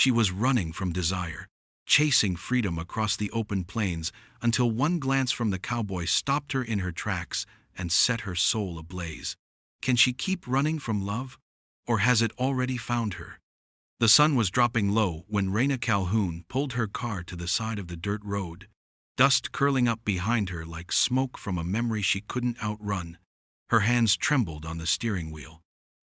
She was running from desire, chasing freedom across the open plains until one glance from the cowboy stopped her in her tracks and set her soul ablaze. Can she keep running from love? Or has it already found her? The sun was dropping low when Raina Calhoun pulled her car to the side of the dirt road, dust curling up behind her like smoke from a memory she couldn't outrun. Her hands trembled on the steering wheel.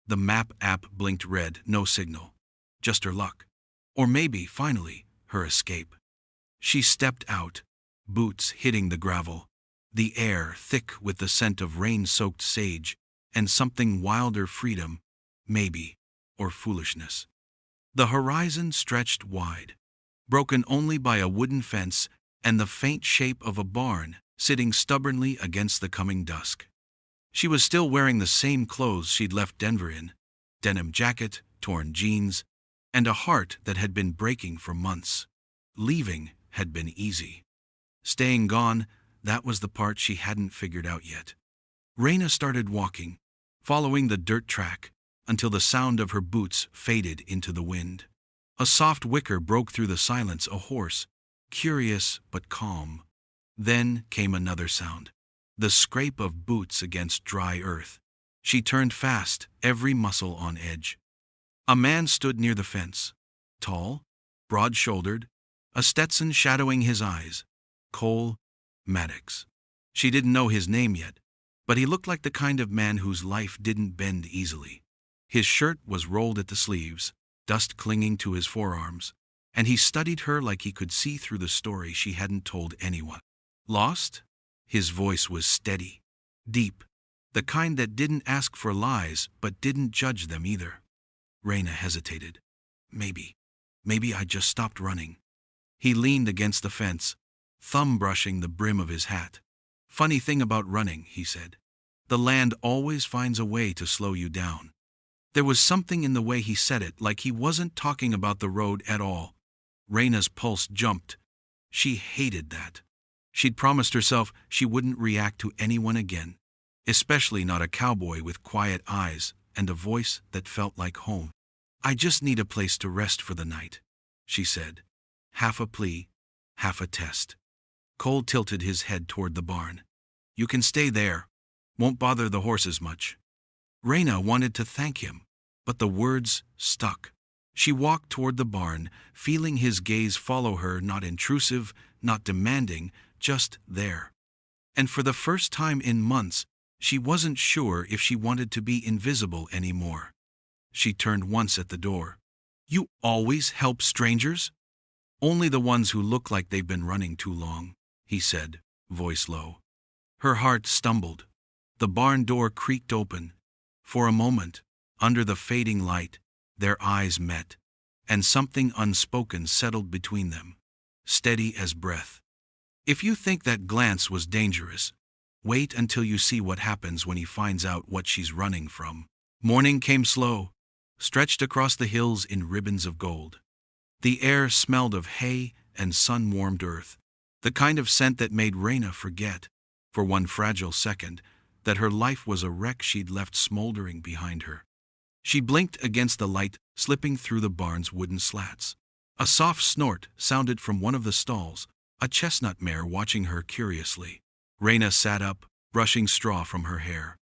The map app blinked red, no signal. Just her luck. Or maybe, finally, her escape. She stepped out, boots hitting the gravel, the air thick with the scent of rain-soaked sage, and something wilder freedom, maybe, or foolishness. The horizon stretched wide, broken only by a wooden fence and the faint shape of a barn sitting stubbornly against the coming dusk. She was still wearing the same clothes she'd left Denver in, denim jacket, torn jeans, and a heart that had been breaking for months. Leaving had been easy. Staying gone, that was the part she hadn't figured out yet. Raina started walking, following the dirt track, until the sound of her boots faded into the wind. A soft whicker broke through the silence, a horse, curious but calm. Then came another sound, the scrape of boots against dry earth. She turned fast, every muscle on edge. A man stood near the fence, tall, broad-shouldered, a Stetson shadowing his eyes. Cole Maddox. She didn't know his name yet, but he looked like the kind of man whose life didn't bend easily. His shirt was rolled at the sleeves, dust clinging to his forearms, and he studied her like he could see through the story she hadn't told anyone. Lost? His voice was steady, deep, the kind that didn't ask for lies but didn't judge them either. Raina hesitated. Maybe I just stopped running. He leaned against the fence, thumb brushing the brim of his hat. Funny thing about running, he said. The land always finds a way to slow you down. There was something in the way he said it, like he wasn't talking about the road at all. Raina's pulse jumped. She hated that. She'd promised herself she wouldn't react to anyone again, especially not a cowboy with quiet eyes and a voice that felt like home. I just need a place to rest for the night, she said. Half a plea, half a test. Cole tilted his head toward the barn. You can stay there. Won't bother the horses much. Raina wanted to thank him, but the words stuck. She walked toward the barn, feeling his gaze follow her, not intrusive, not demanding, just there. And for the first time in months, she wasn't sure if she wanted to be invisible anymore. She turned once at the door. You always help strangers? Only the ones who look like they've been running too long, he said, voice low. Her heart stumbled. The barn door creaked open. For a moment, under the fading light, their eyes met, and something unspoken settled between them, steady as breath. If you think that glance was dangerous, wait until you see what happens when he finds out what she's running from. Morning came slow, stretched across the hills in ribbons of gold. The air smelled of hay and sun-warmed earth, the kind of scent that made Raina forget, for one fragile second, that her life was a wreck she'd left smoldering behind her. She blinked against the light slipping through the barn's wooden slats. A soft snort sounded from one of the stalls, a chestnut mare watching her curiously. Raina sat up, brushing straw from her hair.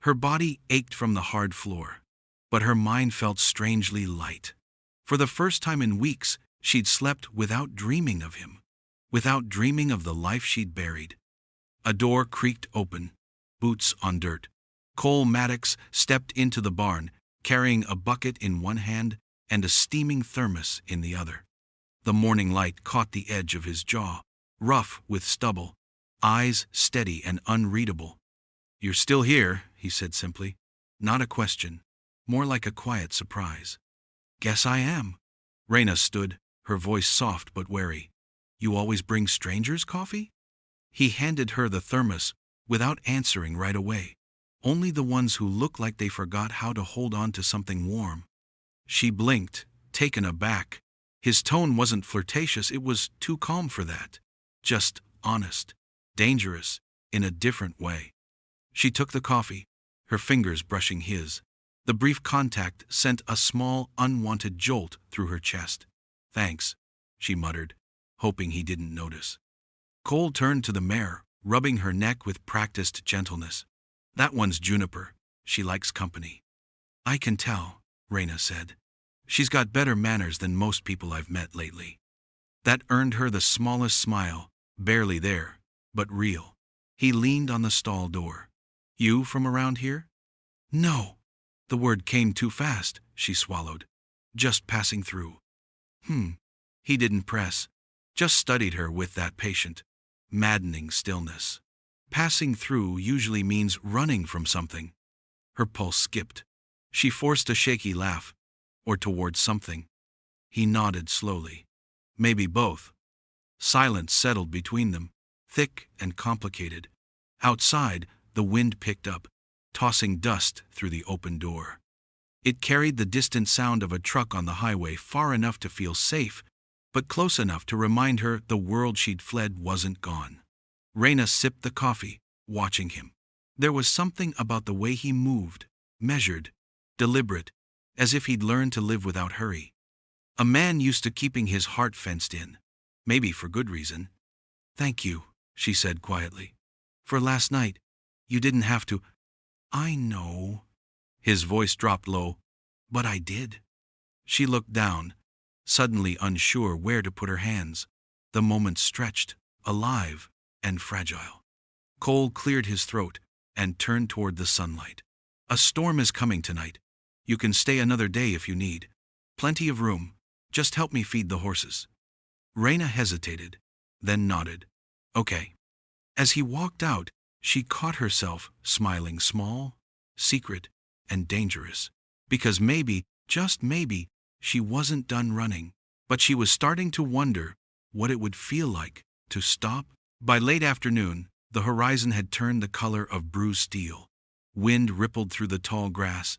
Her body ached from the hard floor, but her mind felt strangely light. For the first time in weeks, she'd slept without dreaming of him, without dreaming of the life she'd buried. A door creaked open, boots on dirt. Cole Maddox stepped into the barn, carrying a bucket in one hand and a steaming thermos in the other. The morning light caught the edge of his jaw, rough with stubble, eyes steady and unreadable. You're still here, he said simply. Not a question, more like a quiet surprise. Guess I am. Raina stood, her voice soft but wary. You always bring strangers coffee? He handed her the thermos, without answering right away. Only the ones who look like they forgot how to hold on to something warm. She blinked, taken aback. His tone wasn't flirtatious, it was too calm for that. Just honest, dangerous, in a different way. She took the coffee, her fingers brushing his. The brief contact sent a small, unwanted jolt through her chest. Thanks, she muttered, hoping he didn't notice. Cole turned to the mare, rubbing her neck with practiced gentleness. That one's Juniper. She likes company. I can tell, Raina said. She's got better manners than most people I've met lately. That earned her the smallest smile, barely there, but real. He leaned on the stall door. You from around here? No. The word came too fast, she swallowed. Just passing through. He didn't press. Just studied her with that patient, maddening stillness. Passing through usually means running from something. Her pulse skipped. She forced a shaky laugh, or towards something. He nodded slowly. Maybe both. Silence settled between them, thick and complicated. Outside, the wind picked up, tossing dust through the open door. It carried the distant sound of a truck on the highway far enough to feel safe, but close enough to remind her the world she'd fled wasn't gone. Raina sipped the coffee, watching him. There was something about the way he moved, measured, deliberate, as if he'd learned to live without hurry. A man used to keeping his heart fenced in, maybe for good reason. Thank you, she said quietly. For last night, you didn't have to. I know. His voice dropped low. But I did. She looked down, suddenly unsure where to put her hands. The moment stretched, alive and fragile. Cole cleared his throat and turned toward the sunlight. A storm is coming tonight. You can stay another day if you need. Plenty of room. Just help me feed the horses. Raina hesitated, then nodded. Okay. As he walked out, she caught herself smiling small, secret, and dangerous. Because maybe, just maybe, she wasn't done running, but she was starting to wonder what it would feel like to stop. By late afternoon, the horizon had turned the color of bruised steel. Wind rippled through the tall grass,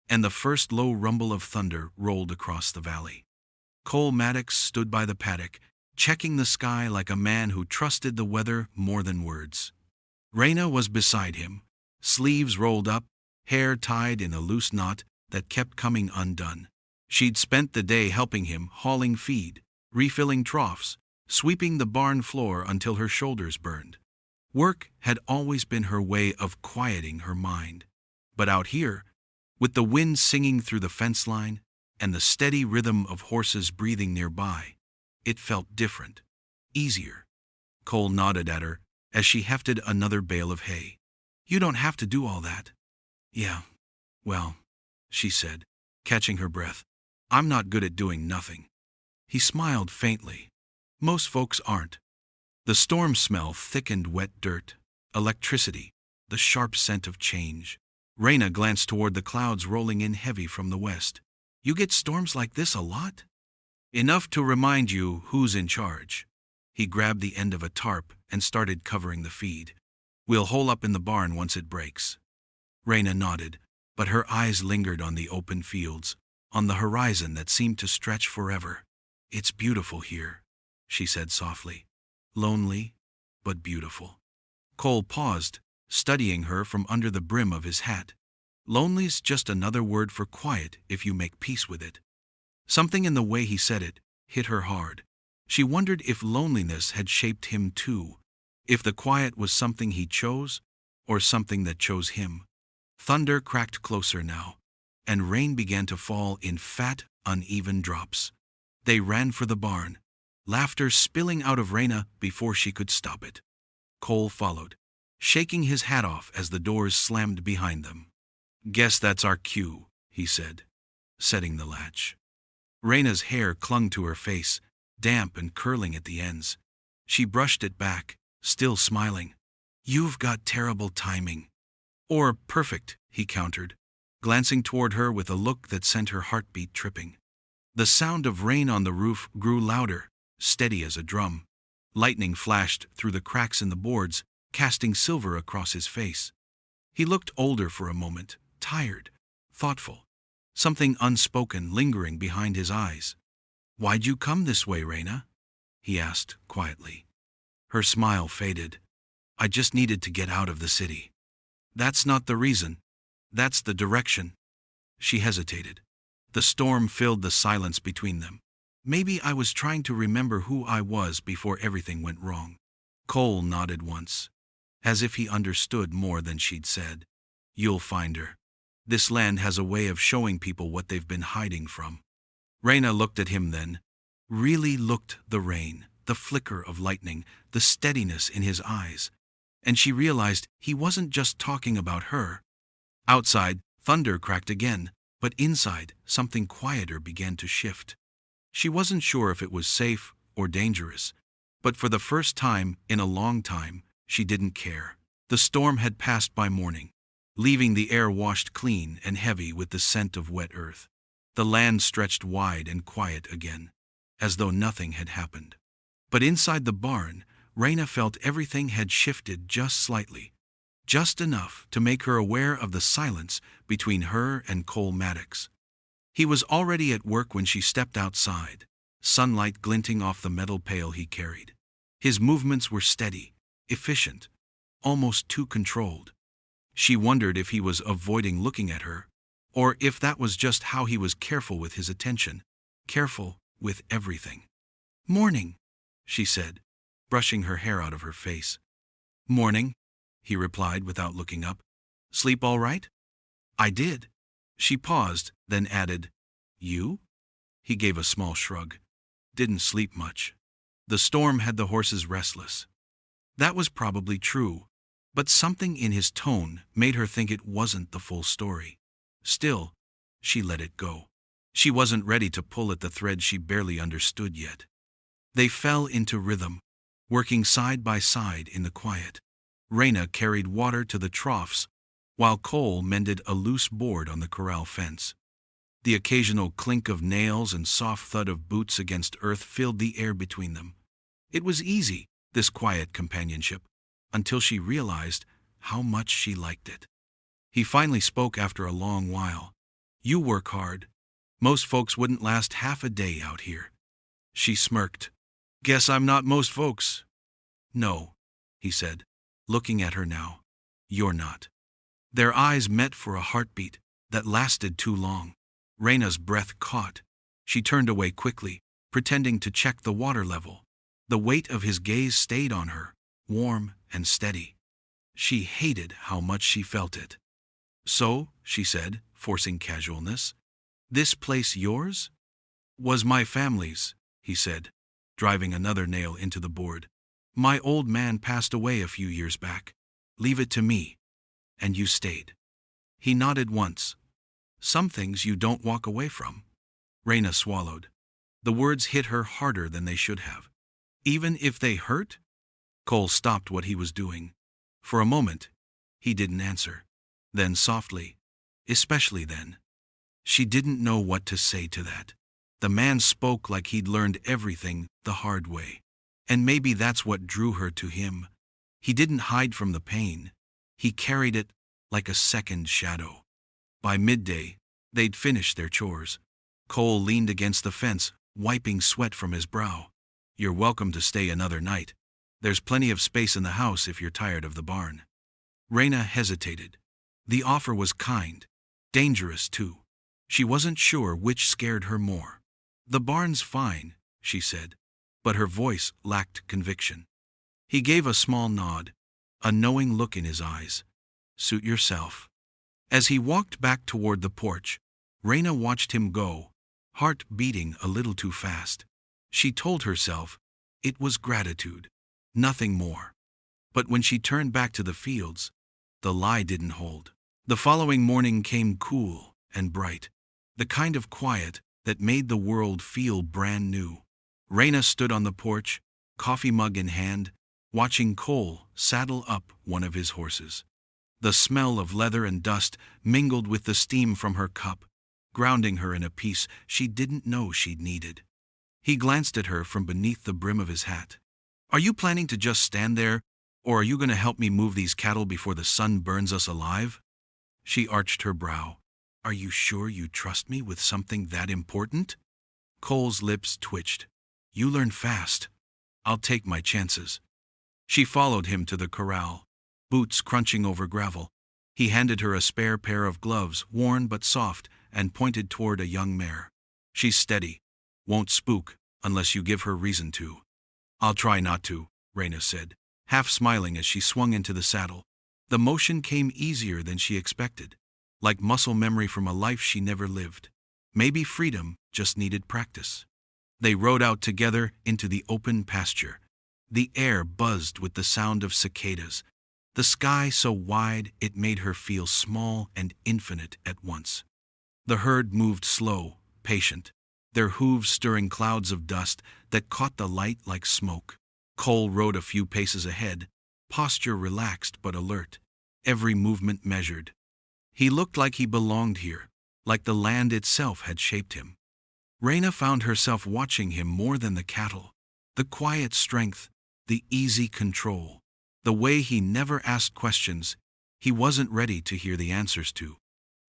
and the first low rumble of thunder rolled across the valley. Cole Maddox stood by the paddock, checking the sky like a man who trusted the weather more than words. Raina was beside him, sleeves rolled up, hair tied in a loose knot that kept coming undone. She'd spent the day helping him hauling feed, refilling troughs, sweeping the barn floor until her shoulders burned. Work had always been her way of quieting her mind. But out here, with the wind singing through the fence line and the steady rhythm of horses breathing nearby, it felt different, easier. Cole nodded at her as she hefted another bale of hay. You don't have to do all that. Yeah, well, she said, catching her breath. I'm not good at doing nothing. He smiled faintly. Most folks aren't. The storm smell thickened wet dirt, electricity, the sharp scent of change. Raina glanced toward the clouds rolling in heavy from the west. You get storms like this a lot? Enough to remind you who's in charge. He grabbed the end of a tarp and started covering the feed. We'll hole up in the barn once it breaks. Raina nodded, but her eyes lingered on the open fields, on the horizon that seemed to stretch forever. It's beautiful here, she said softly. Lonely, but beautiful. Cole paused, studying her from under the brim of his hat. Lonely's just another word for quiet if you make peace with it. Something in the way he said it hit her hard. She wondered if loneliness had shaped him too, if the quiet was something he chose, or something that chose him. Thunder cracked closer now, and rain began to fall in fat, uneven drops. They ran for the barn, laughter spilling out of Raina before she could stop it. Cole followed, shaking his hat off as the doors slammed behind them. Guess that's our cue, he said, setting the latch. Raina's hair clung to her face, damp and curling at the ends. She brushed it back, still smiling. You've got terrible timing. Or perfect, he countered, glancing toward her with a look that sent her heartbeat tripping. The sound of rain on the roof grew louder, steady as a drum. Lightning flashed through the cracks in the boards, casting silver across his face. He looked older for a moment, tired, thoughtful, something unspoken lingering behind his eyes. Why'd you come this way, Raina? He asked quietly. Her smile faded. I just needed to get out of the city. That's not the reason. That's the direction. She hesitated. The storm filled the silence between them. Maybe I was trying to remember who I was before everything went wrong. Cole nodded once, as if he understood more than she'd said. You'll find her. This land has a way of showing people what they've been hiding from. Raina looked at him then. Really looked the rain, the flicker of lightning, the steadiness in his eyes. And she realized he wasn't just talking about her. Outside, thunder cracked again, but inside, something quieter began to shift. She wasn't sure if it was safe or dangerous, but for the first time in a long time, she didn't care. The storm had passed by morning, leaving the air washed clean and heavy with the scent of wet earth. The land stretched wide and quiet again, as though nothing had happened. But inside the barn, Raina felt everything had shifted just slightly, just enough to make her aware of the silence between her and Cole Maddox. He was already at work when she stepped outside, sunlight glinting off the metal pail he carried. His movements were steady, efficient, almost too controlled. She wondered if he was avoiding looking at her, or if that was just how he was careful with his attention, careful with everything. "Morning," she said, brushing her hair out of her face. "Morning," he replied without looking up. "Sleep all right?" "I did." She paused, then added, "You?" He gave a small shrug. "Didn't sleep much. The storm had the horses restless." That was probably true, but something in his tone made her think it wasn't the full story. Still, she let it go. She wasn't ready to pull at the thread she barely understood yet. They fell into rhythm, working side by side in the quiet. Raina carried water to the troughs, while Cole mended a loose board on the corral fence. The occasional clink of nails and soft thud of boots against earth filled the air between them. It was easy, this quiet companionship, until she realized how much she liked it. He finally spoke after a long while. "You work hard. Most folks wouldn't last half a day out here." She smirked. "Guess I'm not most folks." "No," he said, looking at her now. "You're not." Their eyes met for a heartbeat that lasted too long. Raina's breath caught. She turned away quickly, pretending to check the water level. The weight of his gaze stayed on her, warm and steady. She hated how much she felt it. "So," she said, forcing casualness, "this place yours?" "Was my family's," he said, driving another nail into the board. "My old man passed away a few years back. Leave it to me. And you stayed." He nodded once. "Some things you don't walk away from." Raina swallowed. The words hit her harder than they should have. "Even if they hurt?" Cole stopped what he was doing. For a moment, he didn't answer. Then softly, "Especially then." She didn't know what to say to that. The man spoke like he'd learned everything the hard way. And maybe that's what drew her to him. He didn't hide from the pain. He carried it like a second shadow. By midday, they'd finished their chores. Cole leaned against the fence, wiping sweat from his brow. "You're welcome to stay another night. There's plenty of space in the house if you're tired of the barn." Raina hesitated. The offer was kind, dangerous too. She wasn't sure which scared her more. "The barn's fine," she said, but her voice lacked conviction. He gave a small nod, a knowing look in his eyes. "Suit yourself." As he walked back toward the porch, Raina watched him go, heart beating a little too fast. She told herself it was gratitude, nothing more. But when she turned back to the fields, the lie didn't hold. The following morning came cool and bright, the kind of quiet that made the world feel brand new. Raina stood on the porch, coffee mug in hand, watching Cole saddle up one of his horses. The smell of leather and dust mingled with the steam from her cup, grounding her in a peace she didn't know she'd needed. He glanced at her from beneath the brim of his hat. "Are you planning to just stand there, or are you going to help me move these cattle before the sun burns us alive?" She arched her brow. "Are you sure you trust me with something that important?" Cole's lips twitched. "You learn fast. I'll take my chances." She followed him to the corral, boots crunching over gravel. He handed her a spare pair of gloves, worn but soft, and pointed toward a young mare. "She's steady. Won't spook, unless you give her reason to. I'll try not to, Reyna said, half smiling as she swung into the saddle. The motion came easier than she expected, like muscle memory from a life she never lived. Maybe freedom just needed practice. They rode out together into the open pasture. The air buzzed with the sound of cicadas, the sky so wide it made her feel small and infinite at once. The herd moved slow, patient, their hooves stirring clouds of dust that caught the light like smoke. Cole rode a few paces ahead, posture relaxed but alert, every movement measured. He looked like he belonged here, like the land itself had shaped him. Reyna found herself watching him more than the cattle, the quiet strength, the easy control, the way he never asked questions he wasn't ready to hear the answers to.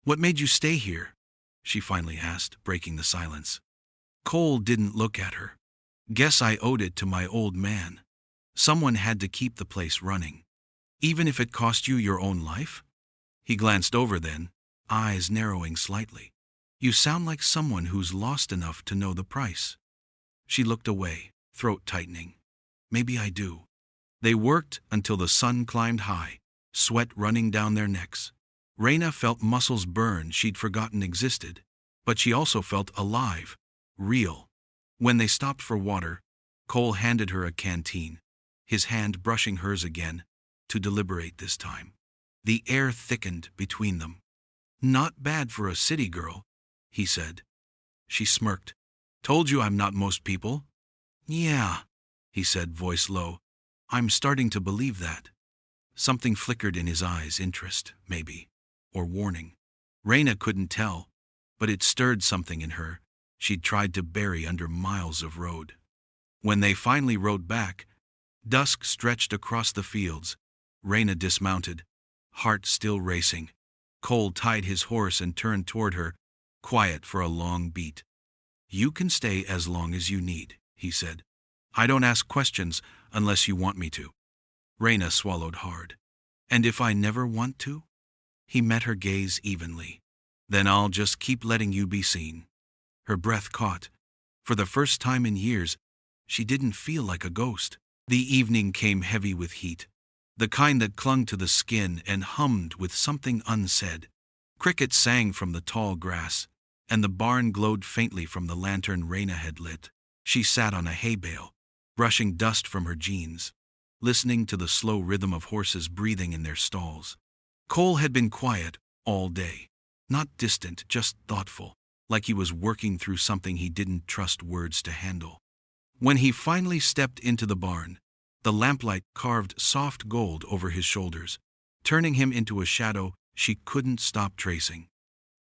"What made you stay here?" she finally asked, breaking the silence. Cole didn't look at her. "Guess I owed it to my old man. Someone had to keep the place running. Even if it cost you your own life?" He glanced over then, eyes narrowing slightly. "You sound like someone who's lost enough to know the price." She looked away, throat tightening. "Maybe I do." They worked until the sun climbed high, sweat running down their necks. Reyna felt muscles burn she'd forgotten existed, but she also felt alive, real. When they stopped for water, Cole handed her a canteen, his hand brushing hers again, to deliberate this time. The air thickened between them. "Not bad for a city girl," he said. She smirked. "Told you I'm not most people?" "Yeah," he said, voice low. "I'm starting to believe that." Something flickered in his eyes, interest, maybe, or warning. Reyna couldn't tell, but it stirred something in her she'd tried to bury under miles of road. When they finally rode back, dusk stretched across the fields. Reyna dismounted, heart still racing. Cole tied his horse and turned toward her, quiet for a long beat. "You can stay as long as you need," he said. "I don't ask questions unless you want me to." Reyna swallowed hard. "And if I never want to?" He met her gaze evenly. "Then I'll just keep letting you be seen." Her breath caught. For the first time in years, she didn't feel like a ghost. The evening came heavy with heat, the kind that clung to the skin and hummed with something unsaid. Crickets sang from the tall grass, and the barn glowed faintly from the lantern Reyna had lit. She sat on a hay bale, brushing dust from her jeans, listening to the slow rhythm of horses breathing in their stalls. Cole had been quiet all day, not distant, just thoughtful, like he was working through something he didn't trust words to handle. When he finally stepped into the barn, the lamplight carved soft gold over his shoulders, turning him into a shadow she couldn't stop tracing.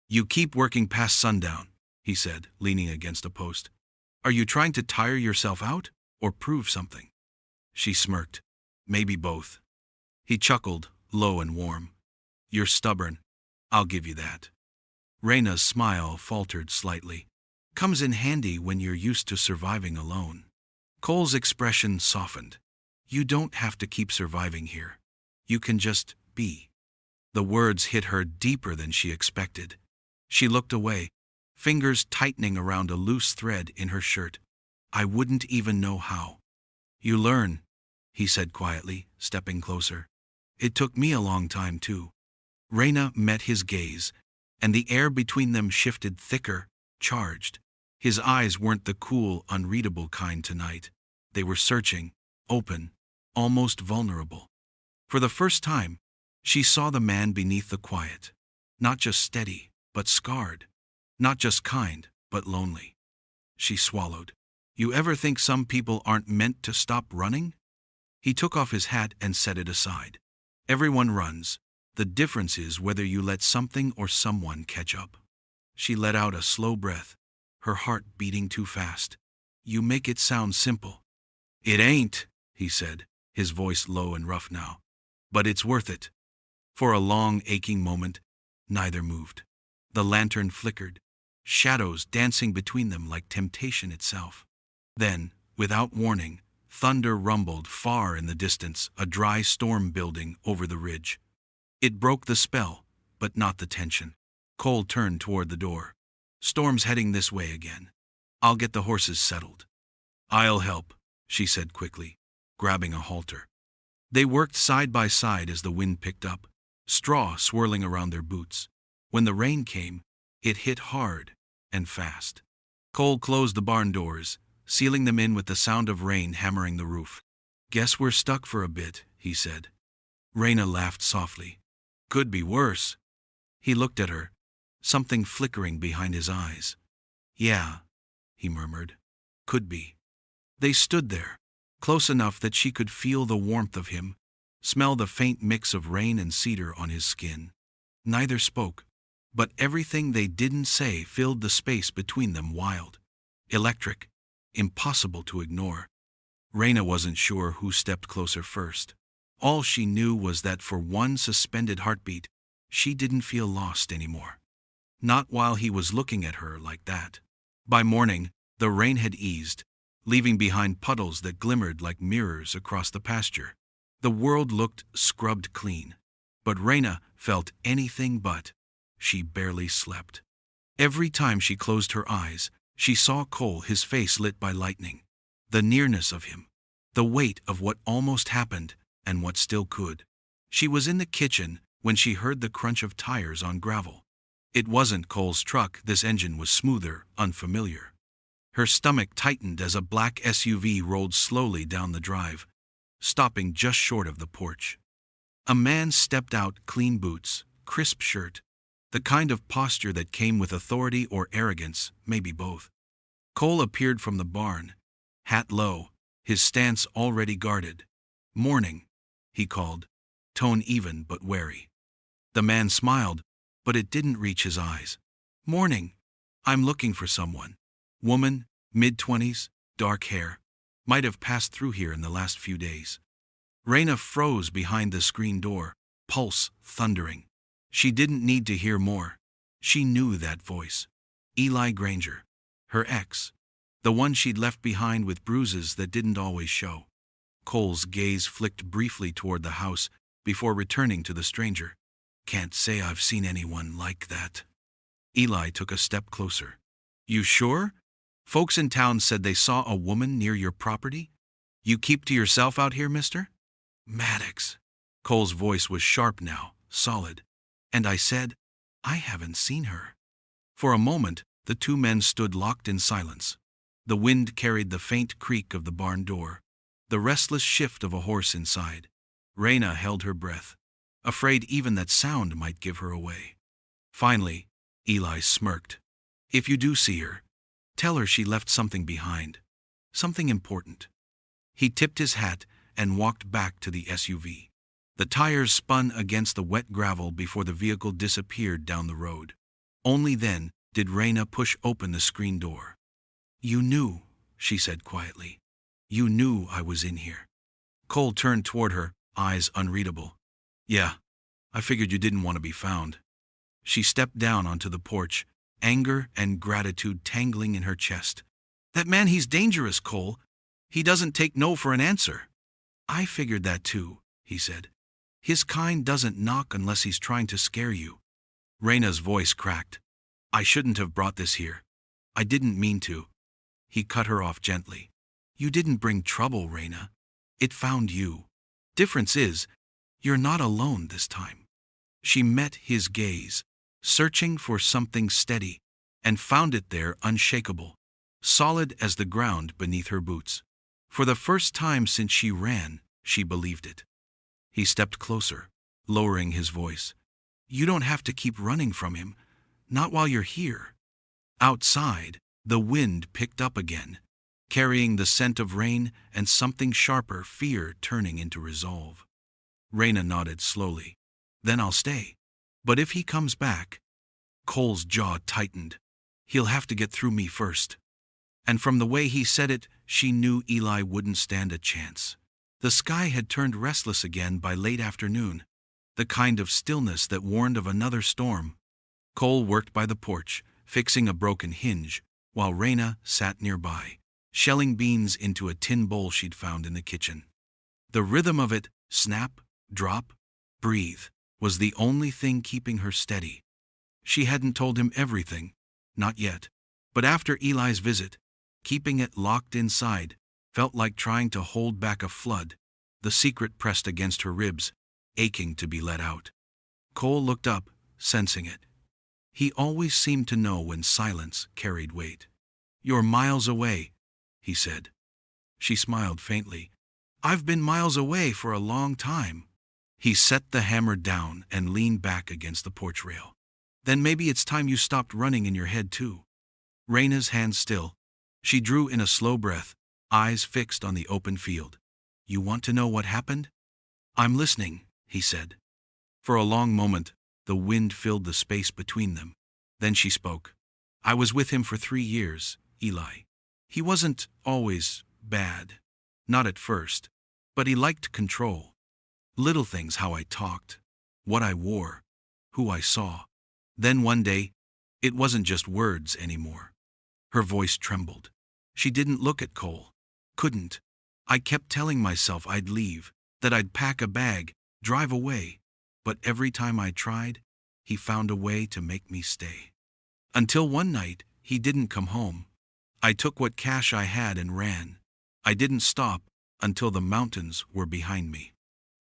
"You keep working past sundown," he said, leaning against a post. "Are you trying to tire yourself out, or prove something?" She smirked. "Maybe both." He chuckled, low and warm. "You're stubborn. I'll give you that." Reyna's smile faltered slightly. "Comes in handy when you're used to surviving alone." Cole's expression softened. "You don't have to keep surviving here. You can just be." The words hit her deeper than she expected. She looked away, fingers tightening around a loose thread in her shirt. "I wouldn't even know how." "You learn," he said quietly, stepping closer. "It took me a long time, too." Reyna met his gaze, and the air between them shifted thicker, charged. His eyes weren't the cool, unreadable kind tonight. They were searching, open, almost vulnerable. For the first time, she saw the man beneath the quiet. Not just steady, but scarred. Not just kind, but lonely. She swallowed. "You ever think some people aren't meant to stop running?" He took off his hat and set it aside. "Everyone runs. The difference is whether you let something or someone catch up." She let out a slow breath, her heart beating too fast. "You make it sound simple." "It ain't," he said, his voice low and rough now. "But it's worth it." For a long, aching moment, neither moved. The lantern flickered, shadows dancing between them like temptation itself. Then, without warning, thunder rumbled far in the distance, a dry storm building over the ridge. It broke the spell, but not the tension. Cole turned toward the door. "Storm's heading this way again." I'll get the horses settled. I'll help, she said quickly, grabbing a halter. They worked side by side as the wind picked up, straw swirling around their boots. When the rain came, it hit hard and fast. Cole closed the barn doors, sealing them in with the sound of rain hammering the roof. Guess we're stuck for a bit, he said. Raina laughed softly. Could be worse. He looked at her, something flickering behind his eyes. Yeah, he murmured. Could be. They stood there, close enough that she could feel the warmth of him, smell the faint mix of rain and cedar on his skin. Neither spoke, but everything they didn't say filled the space between them wild, electric, impossible to ignore. Raina wasn't sure who stepped closer first. All she knew was that for one suspended heartbeat, she didn't feel lost anymore. Not while he was looking at her like that. By morning, the rain had eased, leaving behind puddles that glimmered like mirrors across the pasture. The world looked scrubbed clean. But Raina felt anything but. She barely slept. Every time she closed her eyes, she saw Cole, his face lit by lightning. The nearness of him. The weight of what almost happened and what still could. She was in the kitchen when she heard the crunch of tires on gravel. It wasn't Cole's truck. This engine was smoother, unfamiliar. Her stomach tightened as a black SUV rolled slowly down the drive, stopping just short of the porch. A man stepped out, clean boots, crisp shirt, the kind of posture that came with authority or arrogance, maybe both. Cole appeared from the barn, hat low, his stance already guarded. Morning, he called, tone even but wary. The man smiled, but it didn't reach his eyes. Morning. I'm looking for someone. Woman, mid-20s, dark hair. Might have passed through here in the last few days. Raina froze behind the screen door, pulse thundering. She didn't need to hear more. She knew that voice. Eli Granger. Her ex. The one she'd left behind with bruises that didn't always show. Cole's gaze flicked briefly toward the house before returning to the stranger. Can't say I've seen anyone like that. Eli took a step closer. You sure? Folks in town said they saw a woman near your property? You keep to yourself out here, mister? Maddox. Cole's voice was sharp now, solid. And I said, I haven't seen her. For a moment, the two men stood locked in silence. The wind carried the faint creak of the barn door, the restless shift of a horse inside. Raina held her breath, afraid even that sound might give her away. Finally, Eli smirked. If you do see her, tell her she left something behind. Something important. He tipped his hat and walked back to the SUV. The tires spun against the wet gravel before the vehicle disappeared down the road. Only then did Raina push open the screen door. You knew, she said quietly. You knew I was in here. Cole turned toward her, eyes unreadable. Yeah, I figured you didn't want to be found. She stepped down onto the porch, anger and gratitude tangling in her chest. That man, he's dangerous, Cole. He doesn't take no for an answer. I figured that too, he said. His kind doesn't knock unless he's trying to scare you. Raina's voice cracked. I shouldn't have brought this here. I didn't mean to. He cut her off gently. You didn't bring trouble, Raina. It found you. Difference is, you're not alone this time. She met his gaze, searching for something steady, and found it there unshakable, solid as the ground beneath her boots. For the first time since she ran, she believed it. He stepped closer, lowering his voice. You don't have to keep running from him, not while you're here. Outside, the wind picked up again, carrying the scent of rain and something sharper, fear turning into resolve. Raina nodded slowly. Then I'll stay. But if he comes back, Cole's jaw tightened. He'll have to get through me first. And from the way he said it, she knew Eli wouldn't stand a chance. The sky had turned restless again by late afternoon, the kind of stillness that warned of another storm. Cole worked by the porch, fixing a broken hinge, while Raina sat nearby, shelling beans into a tin bowl she'd found in the kitchen. The rhythm of it, snap, drop, breathe, was the only thing keeping her steady. She hadn't told him everything, not yet, but after Eli's visit, Keeping it locked inside felt like trying to hold back a flood. The secret pressed against her ribs, aching to be let out. Cole looked up, sensing it. He always seemed to know when silence carried weight. "You're miles away," he said. She smiled faintly. "I've been miles away for a long time." He set the hammer down and leaned back against the porch rail. "Then maybe it's time you stopped running in your head too." Raina's hands still. She drew in a slow breath, eyes fixed on the open field. "You want to know what happened?" "I'm listening," he said. For a long moment, the wind filled the space between them. Then she spoke. "I was with him for 3 years, Eli. He wasn't always bad. Not at first. But he liked control. Little things, how I talked, what I wore, who I saw. Then one day, it wasn't just words anymore." Her voice trembled. She didn't look at Cole. Couldn't. "I kept telling myself I'd leave, that I'd pack a bag, drive away. But every time I tried, he found a way to make me stay. Until one night, he didn't come home. I took what cash I had and ran. I didn't stop until the mountains were behind me."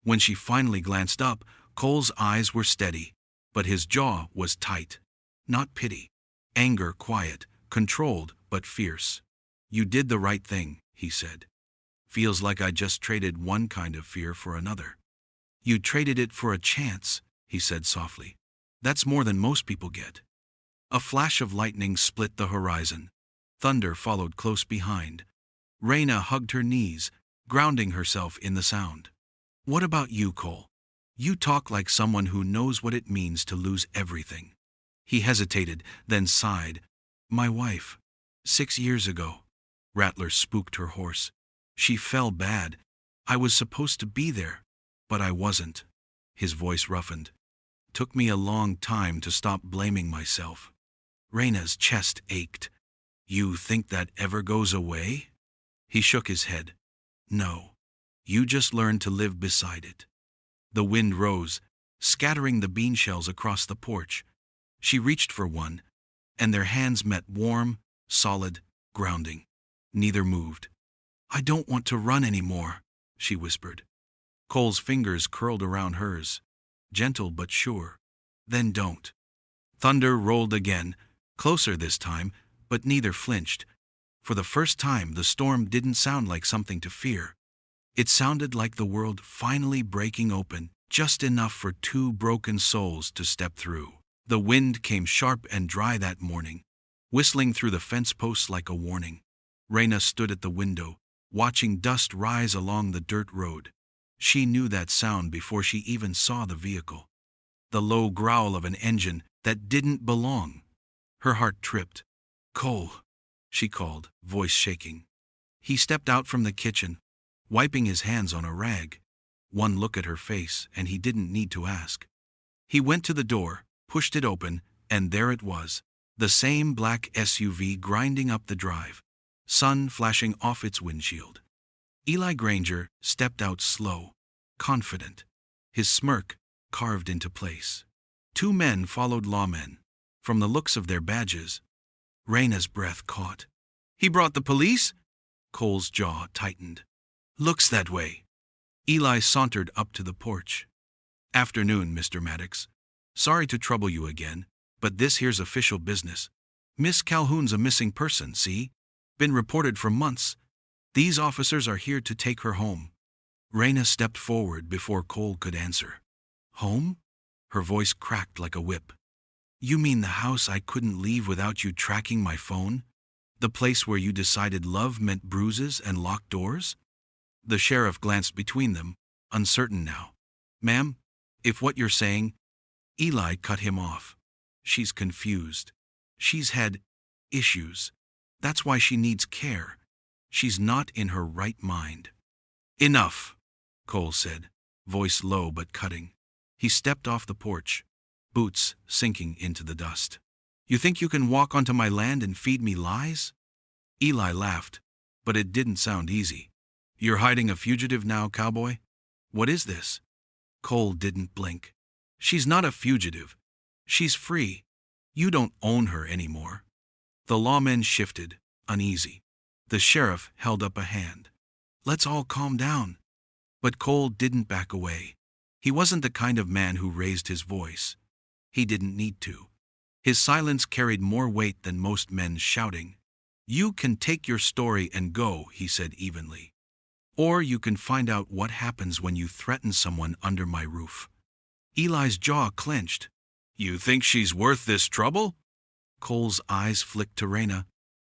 When she finally glanced up, Cole's eyes were steady, but his jaw was tight. Not pity. Anger quiet, controlled but fierce. "You did the right thing," he said. "Feels like I just traded one kind of fear for another." "You traded it for a chance," he said softly. "That's more than most people get." A flash of lightning split the horizon. Thunder followed close behind. Raina hugged her knees, grounding herself in the sound. "What about you, Cole? You talk like someone who knows what it means to lose everything." He hesitated, then sighed. "My wife. 6 years ago." Rattler spooked her horse. "She fell bad. I was supposed to be there, but I wasn't." His voice roughened. "Took me a long time to stop blaming myself." Raina's chest ached. "You think that ever goes away?" He shook his head. "No. You just learn to live beside it." The wind rose, scattering the bean shells across the porch. She reached for one, and their hands met, warm, solid, grounding. Neither moved. "I don't want to run anymore," she whispered. Cole's fingers curled around hers, gentle but sure. "Then don't." Thunder rolled again, closer this time, but neither flinched. For the first time, the storm didn't sound like something to fear. It sounded like the world finally breaking open, just enough for 2 broken souls to step through. The wind came sharp and dry that morning, whistling through the fence posts like a warning. Raina stood at the window, watching dust rise along the dirt road. She knew that sound before she even saw the vehicle. The low growl of an engine that didn't belong. Her heart tripped. "Cole," she called, voice shaking. He stepped out from the kitchen, wiping his hands on a rag. One look at her face, and he didn't need to ask. He went to the door, pushed it open, and there it was, the same black SUV grinding up the drive, sun flashing off its windshield. Eli Granger stepped out slow, confident, his smirk carved into place. 2 men followed lawmen. From the looks of their badges, Raina's breath caught. "He brought the police?" Cole's jaw tightened. "Looks that way." Eli sauntered up to the porch. "Afternoon, Mr. Maddox. Sorry to trouble you again, but this here's official business. Miss Calhoun's a missing person, see? Been reported for months. These officers are here to take her home." Raina stepped forward before Cole could answer. "Home?" Her voice cracked like a whip. "You mean the house I couldn't leave without you tracking my phone? The place where you decided love meant bruises and locked doors?" The sheriff glanced between them, uncertain now. "Ma'am, if what you're saying—" Eli cut him off. "She's confused. She's had issues. That's why she needs care. She's not in her right mind." "Enough," Cole said, voice low but cutting. He stepped off the porch, boots sinking into the dust. "You think you can walk onto my land and feed me lies?" Eli laughed, but it didn't sound easy. "You're hiding a fugitive now, Cowboy? What is this?" Cole didn't blink. "She's not a fugitive. She's free. You don't own her anymore." The lawmen shifted, uneasy. The sheriff held up a hand. "Let's all calm down." But Cole didn't back away. He wasn't the kind of man who raised his voice. He didn't need to. His silence carried more weight than most men's shouting. "You can take your story and go," he said evenly. "Or you can find out what happens when you threaten someone under my roof." Eli's jaw clenched. "You think she's worth this trouble?" Cole's eyes flicked to Raina.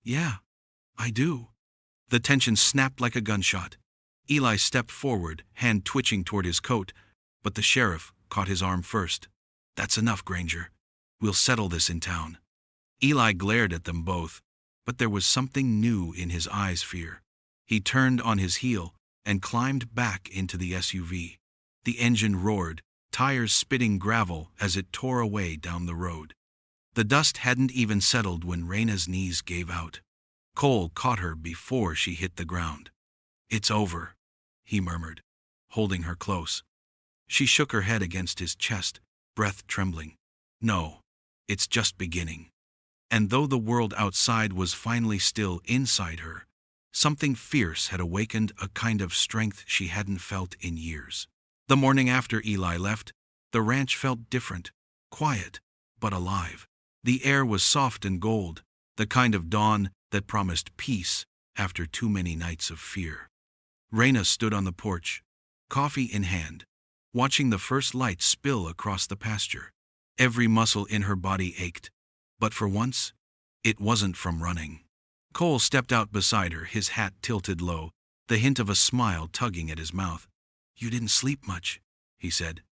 "Yeah, I do." The tension snapped like a gunshot. Eli stepped forward, hand twitching toward his coat, but the sheriff caught his arm first. "That's enough, Granger. We'll settle this in town." Eli glared at them both, but there was something new in his eyes' fear. He turned on his heel and climbed back into the SUV. The engine roared, tires spitting gravel as it tore away down the road. The dust hadn't even settled when Raina's knees gave out. Cole caught her before she hit the ground. "It's over," he murmured, holding her close. She shook her head against his chest, breath trembling. "No, it's just beginning." And though the world outside was finally still inside her, something fierce had awakened, a kind of strength she hadn't felt in years. The morning after Eli left, the ranch felt different, quiet, but alive. The air was soft and gold, the kind of dawn that promised peace after too many nights of fear. Raina stood on the porch, coffee in hand, watching the first light spill across the pasture. Every muscle in her body ached, but for once, it wasn't from running. Cole stepped out beside her, his hat tilted low, the hint of a smile tugging at his mouth. "You didn't sleep much," he said.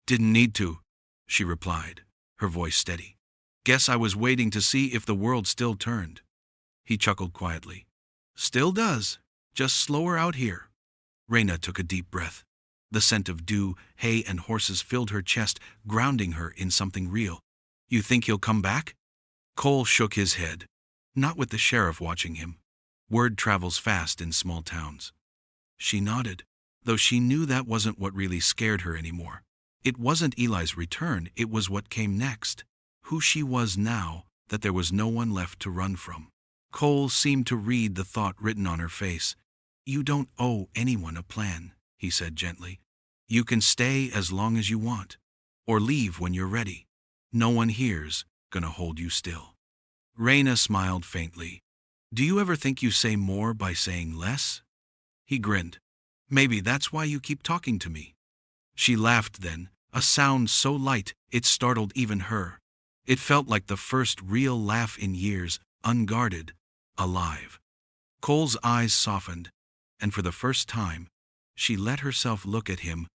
"Didn't need to," she replied, her voice steady. "Guess I was waiting to see if the world still turned." He chuckled quietly. "Still does, just slower out here." Raina took a deep breath. The scent of dew, hay, and horses filled her chest, grounding her in something real. "You think he'll come back?" Cole shook his head. "Not with the sheriff watching him. Word travels fast in small towns." She nodded, though she knew that wasn't what really scared her anymore. It wasn't Eli's return, it was what came next. Who she was now, that there was no one left to run from. Cole seemed to read the thought written on her face. "You don't owe anyone a plan," he said gently. "You can stay as long as you want, or leave when you're ready. No one here's gonna hold you still." Raina smiled faintly. "Do you ever think you say more by saying less?" He grinned. "Maybe that's why you keep talking to me." She laughed then, a sound so light it startled even her. It felt like the first real laugh in years, unguarded, alive. Cole's eyes softened, and for the first time, she let herself look at him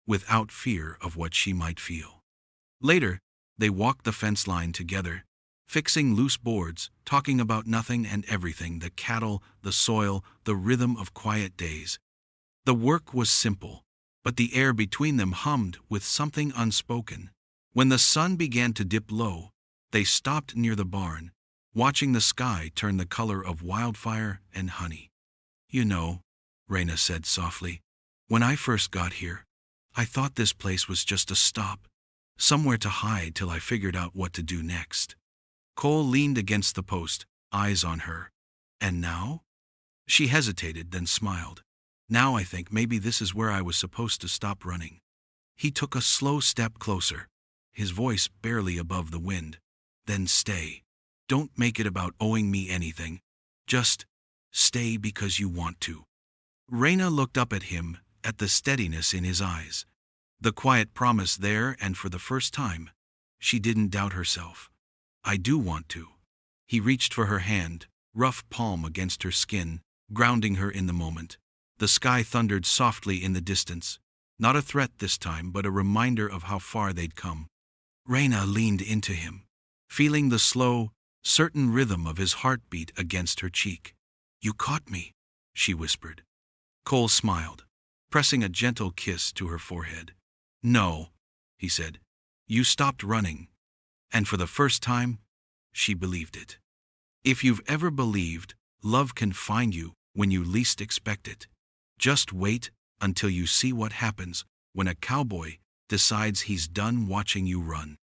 without fear of what she might feel. Later, they walked the fence line together, fixing loose boards, talking about nothing and everything, the cattle, the soil, the rhythm of quiet days. The work was simple, but the air between them hummed with something unspoken. When the sun began to dip low, they stopped near the barn, watching the sky turn the color of wildfire and honey. "You know," Raina said softly, "when I first got here, I thought this place was just a stop, somewhere to hide till I figured out what to do next." Cole leaned against the post, eyes on her. "And now?" She hesitated, then smiled. "Now I think maybe this is where I was supposed to stop running." He took a slow step closer, his voice barely above the wind. "Then stay. Don't make it about owing me anything. Just stay because you want to." Raina looked up at him, at the steadiness in his eyes. The quiet promise there, and for the first time, she didn't doubt herself. "I do want to." He reached for her hand, rough palm against her skin, grounding her in the moment. The sky thundered softly in the distance. Not a threat this time, but a reminder of how far they'd come. Raina leaned into him, feeling the slow, certain rhythm of his heartbeat against her cheek. "You caught me," she whispered. Cole smiled, pressing a gentle kiss to her forehead. "No," he said. "You stopped running." And for the first time, she believed it. If you've ever believed, love can find you when you least expect it. Just wait until you see what happens when a cowboy decides he's done watching you run.